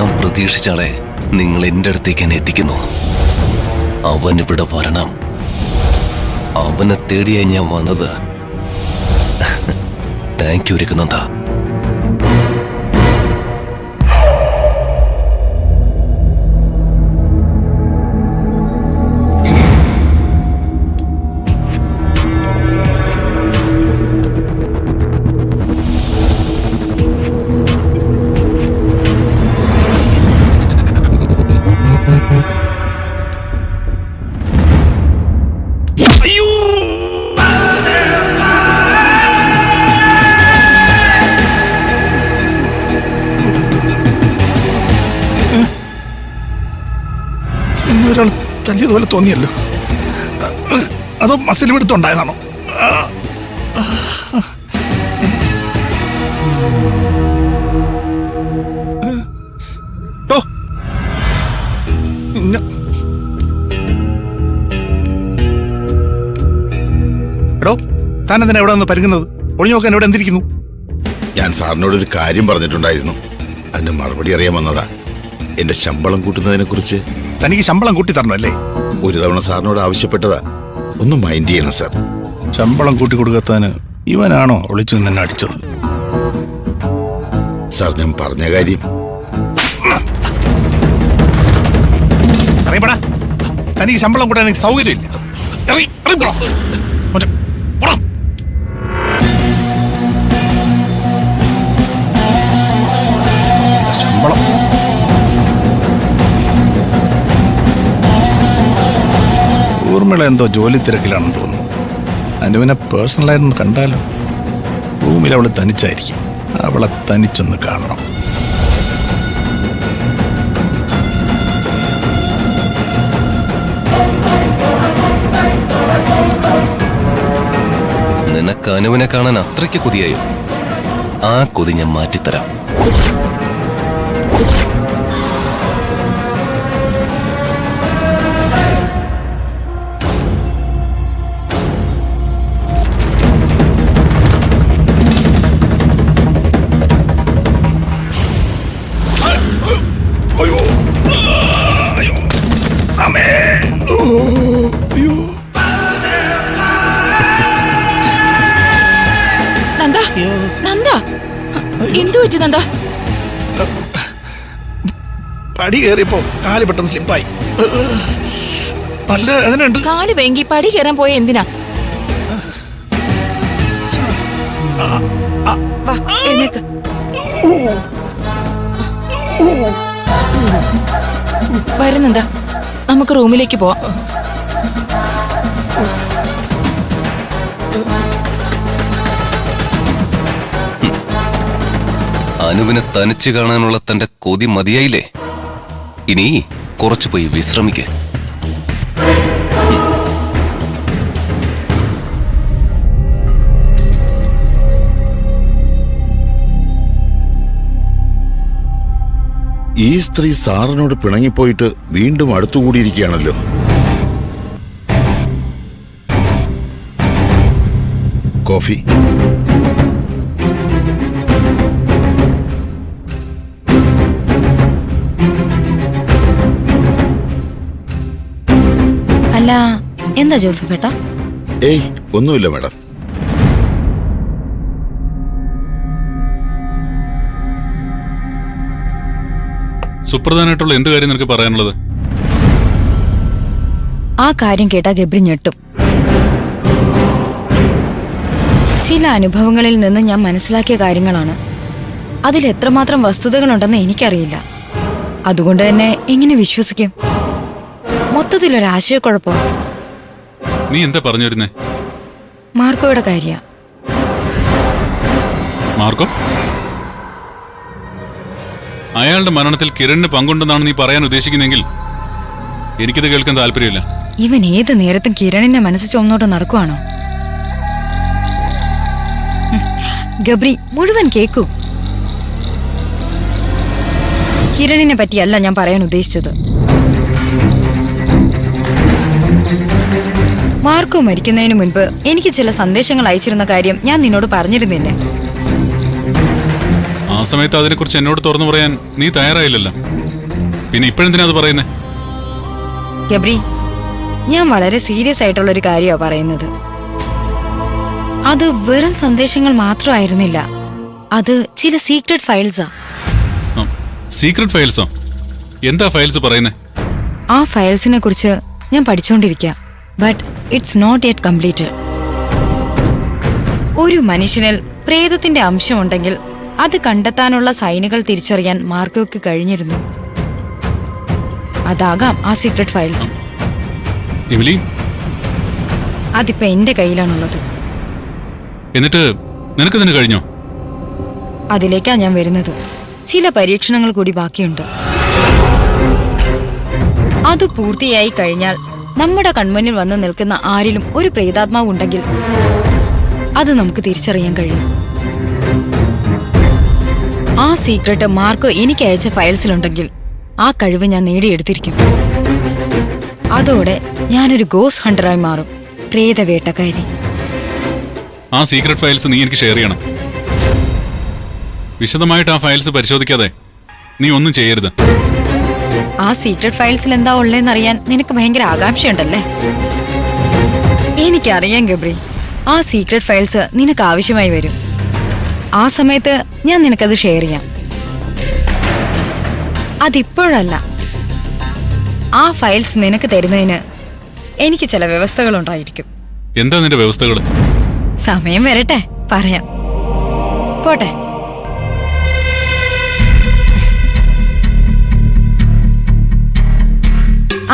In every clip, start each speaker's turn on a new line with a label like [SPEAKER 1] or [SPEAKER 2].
[SPEAKER 1] ഞാൻ പ്രതീക്ഷിച്ചാളെ നിങ്ങൾ എൻ്റെ അടുത്തേക്ക് എന്നെ എത്തിക്കുന്നു. അവൻ ഇവിടെ വരണം. അവനെ തേടിയായി ഞാൻ വന്നത്. Thank you Raghunanda.
[SPEAKER 2] ഒരാൾ തല്ലിയതുപോലെ തോന്നിയല്ലോ. അതോ മസിൽ പിടുത്തുണ്ടായതാണോ? എടോ, താൻ എന്തിനാ എവിടെ നിന്ന് പരുങ്ങുന്നത്? ഒളിഞ്ഞു നോക്കാൻ എവിടെ എന്തിരിക്കുന്നു?
[SPEAKER 3] ഞാൻ സാറിനോടൊരു കാര്യം പറഞ്ഞിട്ടുണ്ടായിരുന്നു. അതിന്റെ മറുപടി അറിയാൻ വന്നതാ. എന്റെ ശമ്പളം കൂട്ടുന്നതിനെ കുറിച്ച്.
[SPEAKER 2] തനിക്ക് ശമ്പളം കൂട്ടി തരണമല്ലേ?
[SPEAKER 3] ഒരു തവണ സാറിനോട് ആവശ്യപ്പെട്ടതാ. ഒന്ന് മൈൻഡ് ചെയ്യണം സാർ.
[SPEAKER 2] ശമ്പളം കൂട്ടി കൊടുക്കത്താന് ഇവനാണോ ഒളിച്ചു നിന്ന് എന്നെ അടിച്ചത്?
[SPEAKER 3] സാർ, ഞാൻ പറഞ്ഞ കാര്യം
[SPEAKER 2] അറിയപ്പെടാ. തനിക്ക് ശമ്പളം കൂട്ടാൻ എനിക്ക് സൗകര്യമില്ല. ശമ്പളം ഊർമിള എന്തോ ജോലി തിരക്കിലാണെന്ന് തോന്നുന്നു. അനുവിനെ പേഴ്സണലായിരുന്നു കണ്ടാലോ. റൂമിൽ അവള് തനിച്ചായിരിക്കും. അവളെ തനിച്ചൊന്ന് കാണണം.
[SPEAKER 1] നിനക്ക് അനുവിനെ കാണാൻ അത്രയ്ക്ക് കൊതിയായോ? ആ കൊതി ഞാൻ മാറ്റിത്തരാം.
[SPEAKER 4] എന്തു വെച്ചു നന്ദ?
[SPEAKER 2] പടി കയറിയപ്പോ കാല് പെട്ടെന്ന് സ്ലിപ്പായി. നല്ല അതിനുണ്ട്.
[SPEAKER 4] കാല് വേങ്കി പടി കയറാൻ പോയ എന്തിനാ? വാ, എഴുന്നേക്ക്. വരുന്നെന്താ, നമുക്ക് റൂമിലേക്ക് പോവാം.
[SPEAKER 1] അനുവിനെ തനിച്ച് കാണാനുള്ള തന്റെ കൊതി മതിയായില്ലേ? ഇനി കുറച്ചു പോയി വിശ്രമിക്ക്.
[SPEAKER 3] ഈ സ്ത്രീ സാറിനോട് പിണങ്ങിപ്പോയിട്ട് വീണ്ടും അടുത്തുകൂടിയിരിക്കുകയാണല്ലോ. കോഫി.
[SPEAKER 5] അല്ല, എന്താ ജോസഫേട്ടാ?
[SPEAKER 3] ഏയ്, ഒന്നുമില്ല മാഡം.
[SPEAKER 6] സുപ്രധാനമായിട്ടുള്ള എന്ത് കാര്യം നിനക്ക് പറയാനുള്ളത്?
[SPEAKER 5] ആ കാര്യം കേട്ടാ ഗബ്രി ഞെട്ടും. ചില അനുഭവങ്ങളിൽ നിന്ന് ഞാൻ മനസ്സിലാക്കിയ കാര്യങ്ങളാണ്. അതിൽ എത്രമാത്രം വസ്തുതകളുണ്ടെന്ന് എനിക്കറിയില്ല. അതുകൊണ്ട് തന്നെ എങ്ങനെ വിശ്വസിക്കും? മൊത്തത്തിലൊരാശയക്കുഴപ്പം.
[SPEAKER 6] നീ എന്താ പറഞ്ഞു വരുന്നേ?
[SPEAKER 5] മാർക്കോയുടെ കാര്യ.
[SPEAKER 6] മാർക്കോ? അയാളുടെ മരണത്തിൽ കിരണിന് പങ്കുണ്ടെന്നാണ് നീ പറയാൻ ഉദ്ദേശിക്കുന്നെങ്കിൽ എനിക്കിത് കേൾക്കാൻ താല്പര്യമില്ല.
[SPEAKER 5] ഇവൻ ഏത് നേരത്തും കിരണിനെ മനസ്സ് ചുമന്നോട്ട് നടക്കുവാണോ? ഗബ്രി, മുഴുവൻ കേക്കൂ. കിരണിനെ പറ്റിയല്ല ഞാൻ പറയാൻ ഉദ്ദേശിച്ചത്. മാർക്കോ മരിക്കുന്നതിന് മുൻപ് എനിക്ക് ചില സന്ദേശങ്ങൾ അയച്ചിരുന്ന കാര്യം ഞാൻ നിന്നോട് പറഞ്ഞിരുന്നില്ലേ?
[SPEAKER 6] ആ സമയത്ത് അതിനെക്കുറിച്ച് എന്നോട് തുറന്നു പറയാൻ നീ തയ്യാറായില്ലല്ലോ. പിന്നെ ഇപ്പോഴെന്തിനാ അത് പറയുന്നേ?
[SPEAKER 5] ഗബ്രി, ഞാൻ വളരെ സീരിയസ് ആയിട്ടുള്ള ഒരു കാര്യമാണ് പറയുന്നത്. അത് വെറും സന്ദേശങ്ങൾ മാത്രമായിരുന്നില്ല, അത് ചില സീക്രട്ട് ഫയൽസാ.
[SPEAKER 6] സീക്രട്ട് ഫയൽസോ? എന്താ ഫയൽസ് പറയുന്നേ?
[SPEAKER 5] ആ ഫയൽസിനെ കുറിച്ച് ഞാൻ പഠിച്ചുകൊണ്ടിരിക്കുക. But it's not yet completed. ഒരു മനുഷ്യനിൽ പ്രേതത്തിന്റെ അംശമുണ്ടെങ്കിൽ അത് കണ്ടെത്താനുള്ള സൈനുകൾ തിരിച്ചറിയാൻ മാർക്കോയ്ക്ക് കഴിഞ്ഞിരുന്നു. അതാകാം ആ സീക്രട്ട് ഫയൽസ്.
[SPEAKER 6] എമിലി,
[SPEAKER 5] അതിപ്പോ എന്റെ കയ്യിലാണുള്ളത്.
[SPEAKER 6] എന്നിട്ട് നിനക്കതിന് കഴിഞ്ഞോ?
[SPEAKER 5] അതിലേക്കാ ഞാൻ വരുന്നത്. ചില പരീക്ഷണങ്ങൾ കൂടി ബാക്കിയുണ്ട്. അത് പൂർത്തിയായി കഴിഞ്ഞാൽ നമ്മുടെ കൺമുന്നിൽ വന്ന് നിൽക്കുന്ന ആരിലും ഒരു പ്രേതാത്മാവ് ഉണ്ടെങ്കിൽ അത് നമുക്ക് തിരിച്ചറിയാൻ കഴിയും. ആ സീക്രട്ട് മാർക്കോ എനിക്ക് അയച്ച ഫയൽസിലുണ്ടെങ്കിൽ ആ കഴിവ് ഞാൻ നേടിയെടുത്തിരിക്കും. അതോടെ ഞാനൊരു ഗോസ്റ്റ് ഹണ്ടറായി മാറും, പ്രേതവേട്ടക്കാരി.
[SPEAKER 6] ആ സീക്രട്ട് ഫയൽസ് നീ എനിക്ക് ഷെയർ ചെയ്യണം. വിശദമായിട്ട് ആ ഫയൽസ് പരിശോധിക്കാതെ നീ ഒന്നും ചെയ്യരുത്.
[SPEAKER 5] ആ സീക്രട്ട് ഫയൽസിൽ എന്താ ഉള്ളതെന്നറിയാൻ നിനക്ക് ഭയങ്കര ആകാംക്ഷയുണ്ടല്ലേ? എനിക്കറിയാം ഗബ്രി, ആ സീക്രട്ട് ഫയൽസ് നിനക്ക് ആവശ്യമായി വരും. ആ സമയത്ത് ഞാൻ നിനക്കത് ഷെയർ ചെയ്യാം. അതിപ്പോഴല്ല. ആ ഫയൽസ് നിനക്ക് തരുന്നതിന് എനിക്ക് ചില വ്യവസ്ഥകളുണ്ടായിരിക്കും.
[SPEAKER 6] എന്താ നിന്റെ വ്യവസ്ഥകൾ?
[SPEAKER 5] സമയം വരട്ടെ, പറയാം. പോട്ടെ.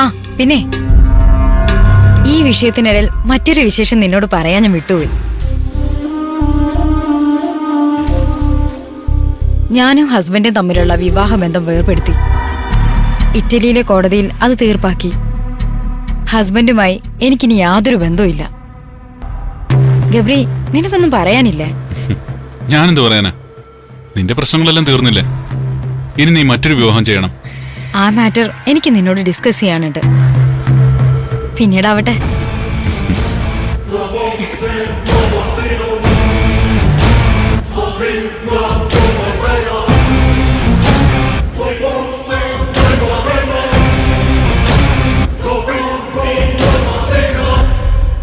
[SPEAKER 5] ആ പിന്നെ, ഈ വിഷയത്തിനിടയിൽ മറ്റൊരു വിശേഷം നിന്നോട് പറയാൻ ഞാൻ വിട്ടുപോയി. ഞാനും ഹസ്ബൻഡും തമ്മിലുള്ള വിവാഹബന്ധം വേർപെടുത്തി. ഇറ്റലിയിലെ കോടതിയിൽ അത് തീർപ്പാക്കി. ഹസ്ബൻഡുമായി എനിക്കിനി യാതൊരു ബന്ധവുമില്ല. ഗബ്രി, നിനക്കൊന്നും പറയാനില്ലേ?
[SPEAKER 6] ഞാനെന്ത് പറയാനാ? നിന്റെ പ്രശ്നങ്ങളെല്ലാം തീർന്നില്ലേ? ഇനി നീ മറ്റൊരു വിവാഹം ചെയ്യണം.
[SPEAKER 5] ആ മാറ്റർ എനിക്ക് നിന്നോട് ഡിസ്കസ് ചെയ്യാനുണ്ട്. പിന്നീടാവട്ടെ.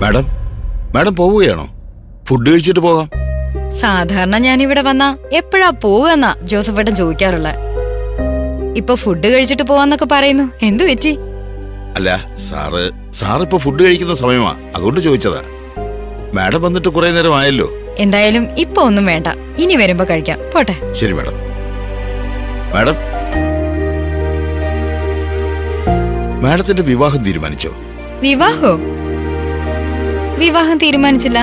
[SPEAKER 3] മാഡം, മാഡം പോവുകയാണോ? ഫുഡ് കഴിച്ചിട്ട് പോകാം.
[SPEAKER 5] സാധാരണ ഞാനിവിടെ വന്നാ എപ്പോഴാ പോവുകയെന്നാ ജോസഫേട്ടൻ ചോദിക്കാറുള്ളത്. ഇപ്പൊ ഫുഡ് കഴിച്ചിട്ട് പോവാന്നൊക്കെ പറയുന്നു. എന്തു പറ്റി?
[SPEAKER 3] അല്ല, സാറിപ്പോ ഫുഡ് കഴിക്കുന്ന സമയമാ, അതുകൊണ്ട് ചോദിച്ചതാ. മാഡം വന്നിട്ട് കുറെ നേരം ആയല്ലോ.
[SPEAKER 5] എന്തായാലും ഇപ്പൊ ഒന്നും വേണ്ട, ഇനി വരുമ്പോ കഴിക്കാം. പോട്ടെ.
[SPEAKER 3] ശരി മാഡം. മാഡം, മാഡത്തിന്റെ വിവാഹം തീരുമാനിച്ചോ?
[SPEAKER 5] വിവാഹം തീരുമാനിച്ചില്ല.